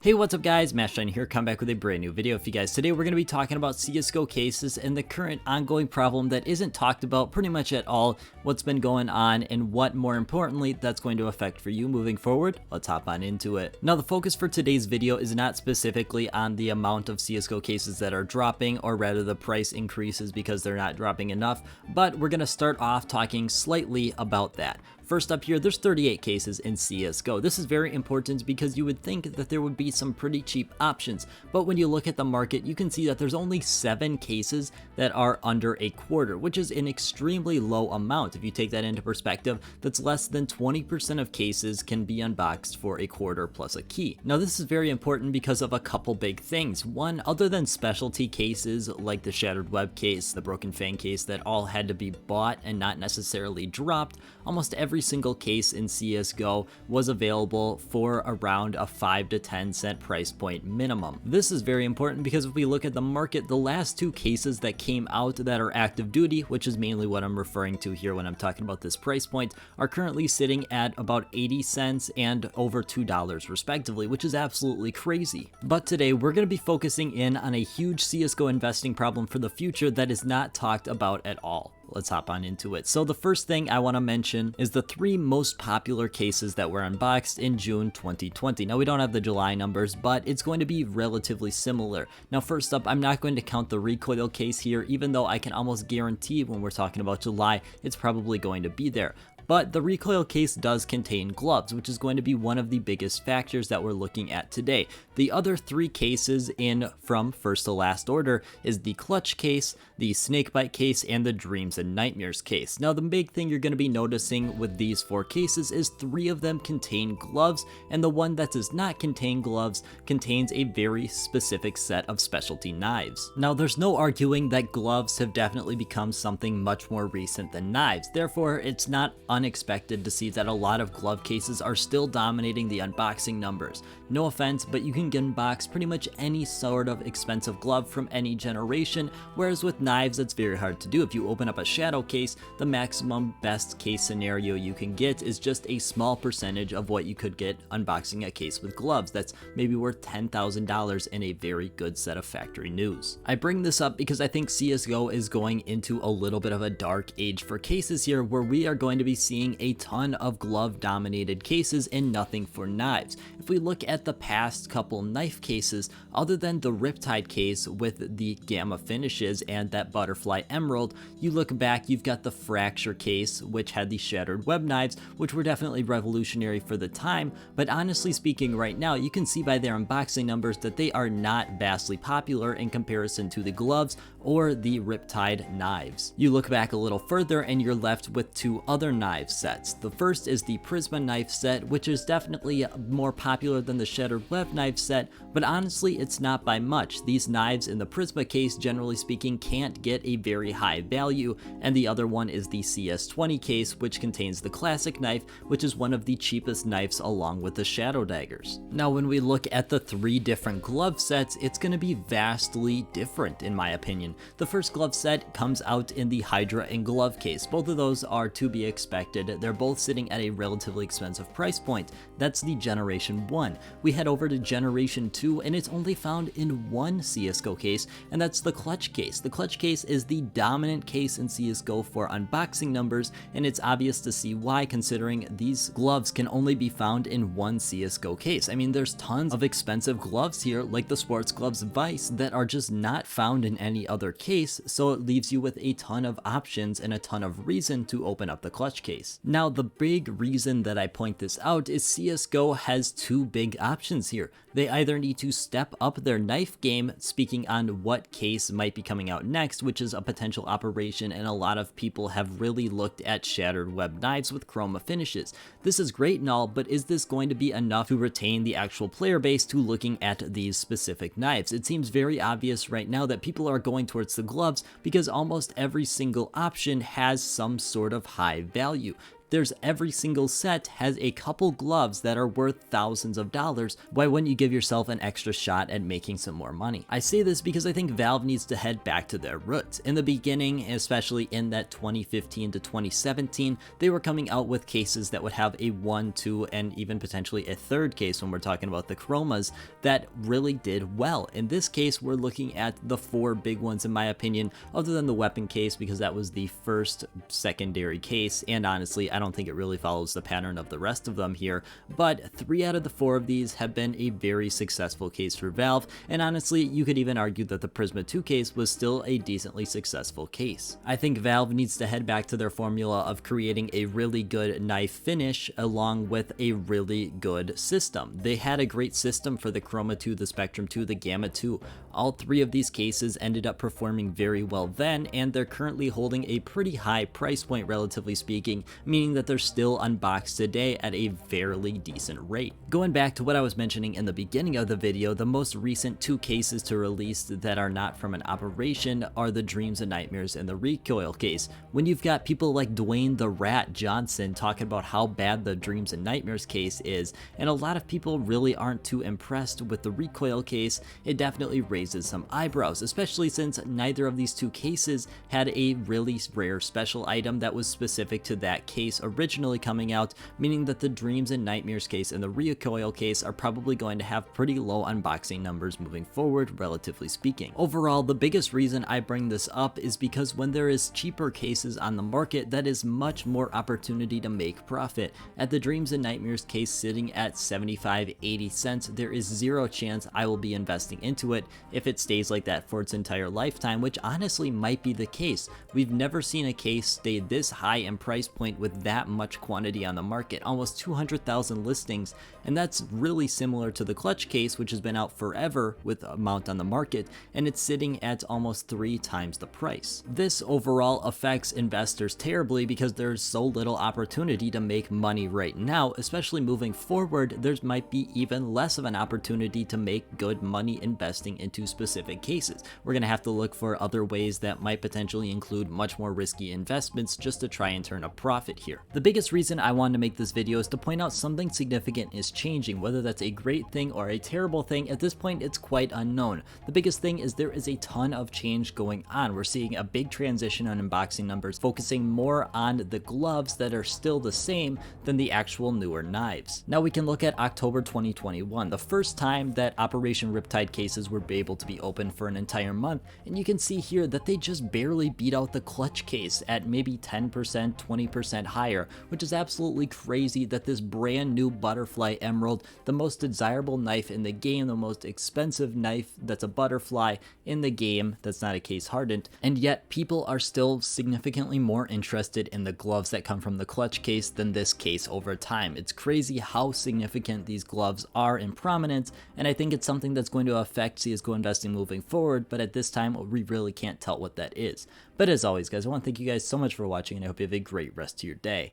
Hey, what's up guys, Mashine here, come back with a brand new video for you guys. Today we're going to be talking about CSGO cases and the current ongoing problem that isn't talked about pretty much at all, what's been going on, and what more importantly that's going to affect for you moving forward. Let's hop on into it. Now the focus for today's video is not specifically on the amount of CSGO cases that are dropping, or rather the price increases because they're not dropping enough, but we're going to start off talking slightly about that. First up here, there's 38 cases in CSGO. This is very important because you would think that there would be some pretty cheap options, but when you look at the market, you can see that there's only 7 cases that are under a quarter, which is an extremely low amount. If you take that into perspective, that's less than 20% of cases can be unboxed for a quarter plus a key. Now this is very important because of a couple big things. One, other than specialty cases like the Shattered Web case, the Broken Fang case that all had to be bought and not necessarily dropped, almost every single case in CSGO was available for around a 5 to 10 cent price point minimum. This is very important because if we look at the market, the last 2 cases that came out that are active duty, which is mainly what I'm referring to here when I'm talking about this price point, are currently sitting at about 80 cents and over $2 respectively, which is absolutely crazy. But today we're going to be focusing in on a huge CSGO investing problem for the future that is not talked about at all. Let's hop on into it. So the first thing I want to mention is the 3 most popular cases that were unboxed in June 2020. Now we don't have the July numbers, but it's going to be relatively similar. Now first up, I'm not going to count the recoil case here, even though I can almost guarantee when we're talking about July, it's probably going to be there. But the recoil case does contain gloves, which is going to be one of the biggest factors that we're looking at today. The other 3 cases in from first to last order is the clutch case, the snakebite case, and the dreams and nightmares case. Now the big thing you're going to be noticing with these 4 cases is 3 of them contain gloves, and the one that does not contain gloves contains a very specific set of specialty knives. Now there's no arguing that gloves have definitely become something much more recent than knives. Therefore, it's not unexpected to see that a lot of glove cases are still dominating the unboxing numbers. No offense, but you can unbox pretty much any sort of expensive glove from any generation, whereas with knives it's very hard to do. If you open up a shadow case, the maximum best case scenario you can get is just a small percentage of what you could get unboxing a case with gloves. That's maybe worth $10,000 in a very good set of factory news. I bring this up because I think CSGO is going into a little bit of a dark age for cases here, where we are going to be seeing a ton of glove dominated cases and nothing for knives. If we look at the past couple knife cases, other than the Riptide case with the gamma finishes and that butterfly emerald, you look back, you've got the Fracture case which had the Shattered Web knives, which were definitely revolutionary for the time, but honestly speaking right now you can see by their unboxing numbers that they are not vastly popular in comparison to the gloves or the Riptide knives. You look back a little further and you're left with 2 other knife sets. The first is the Prisma knife set, which is definitely more popular than the Shattered Web knife set, but honestly it's not by much. These knives in the Prisma case, generally speaking, can't get a very high value, and the other one is the CS20 case, which contains the classic knife, which is one of the cheapest knives along with the shadow daggers. Now when we look at the 3 different glove sets, it's going to be vastly different in my opinion. The first glove set comes out in the Hydra and glove case. Both of those are to be expected. They're both sitting at a relatively expensive price point. That's the Generation 1. We head over to Generation 2 and it's only found in 1 CSGO case, and that's the clutch case. The clutch case is the dominant case in CSGO for unboxing numbers, and it's obvious to see why, considering these gloves can only be found in 1 CSGO case. I mean, there's tons of expensive gloves here like the sports gloves Vice that are just not found in any other case, so it leaves you with a ton of options and a ton of reason to open up the clutch case. Now the big reason that I point this out is CSGO has 2 big options here. They either need to step up their knife game, speaking on what case might be coming out next, which is a potential operation, and a lot of people have really looked at Shattered Web knives with chroma finishes. This is great and all, but is this going to be enough to retain the actual player base to looking at these specific knives? It seems very obvious right now that people are going towards the gloves because almost every single option has some sort of high value. there's every single set has a couple gloves that are worth thousands of dollars. Why wouldn't you give yourself an extra shot at making some more money? I say this because I think Valve needs to head back to their roots. In the beginning, especially in that 2015 to 2017, they were coming out with cases that would have a 1, 2, and even potentially a third case when we're talking about the chromas that really did well. In this case, we're looking at the 4 big ones in my opinion, other than the weapon case because that was the first secondary case, and honestly I don't think it really follows the pattern of the rest of them here, but 3 out of the 4 of these have been a very successful case for Valve, and honestly you could even argue that the Prisma 2 case was still a decently successful case. I think Valve needs to head back to their formula of creating a really good knife finish along with a really good system. They had a great system for the Chroma 2, the Spectrum 2, the Gamma 2. All 3 of these cases ended up performing very well then, and they're currently holding a pretty high price point relatively speaking, meaning that they're still unboxed today at a fairly decent rate. Going back to what I was mentioning in the beginning of the video, the most recent 2 cases to release that are not from an operation are the Dreams and Nightmares and the Recoil case. When you've got people like Dwayne the Rat Johnson talking about how bad the Dreams and Nightmares case is, and a lot of people really aren't too impressed with the Recoil case, it definitely raises some eyebrows, especially since neither of these 2 cases had a really rare special item that was specific to that case originally coming out, meaning that the Dreams and Nightmares case and the Recoil case are probably going to have pretty low unboxing numbers moving forward, relatively speaking. Overall, the biggest reason I bring this up is because when there is cheaper cases on the market, that is much more opportunity to make profit. At the Dreams and Nightmares case sitting at 75-80 cents, there is zero chance I will be investing into it if it stays like that for its entire lifetime, which honestly might be the case. We've never seen a case stay this high in price point with that much quantity on the market, almost 200,000 listings, and that's really similar to the Clutch case, which has been out forever with a mount on the market, and it's sitting at almost 3 times the price. This overall affects investors terribly because there's so little opportunity to make money right now, especially moving forward. There might be even less of an opportunity to make good money investing into specific cases. We're going to have to look for other ways that might potentially include much more risky investments just to try and turn a profit here. The biggest reason I wanted to make this video is to point out something significant is changing. Whether that's a great thing or a terrible thing, at this point it's quite unknown. The biggest thing is there is a ton of change going on. We're seeing a big transition on unboxing numbers, focusing more on the gloves that are still the same than the actual newer knives. Now we can look at October 2021, the first time that Operation Riptide cases were able to be open for an entire month, and you can see here that they just barely beat out the Clutch case at maybe 10%, 20% higher, which is absolutely crazy that this brand new Butterfly Emerald, the most desirable knife in the game, the most expensive knife that's a butterfly in the game that's not a case hardened, and yet people are still significantly more interested in the gloves that come from the Clutch case than this case over time. It's crazy how significant these gloves are in prominence, and I think it's something that's going to affect CSGO investing moving forward, but at this time we really can't tell what that is. But as always guys, I want to thank you guys so much for watching, and I hope you have a great rest of your day.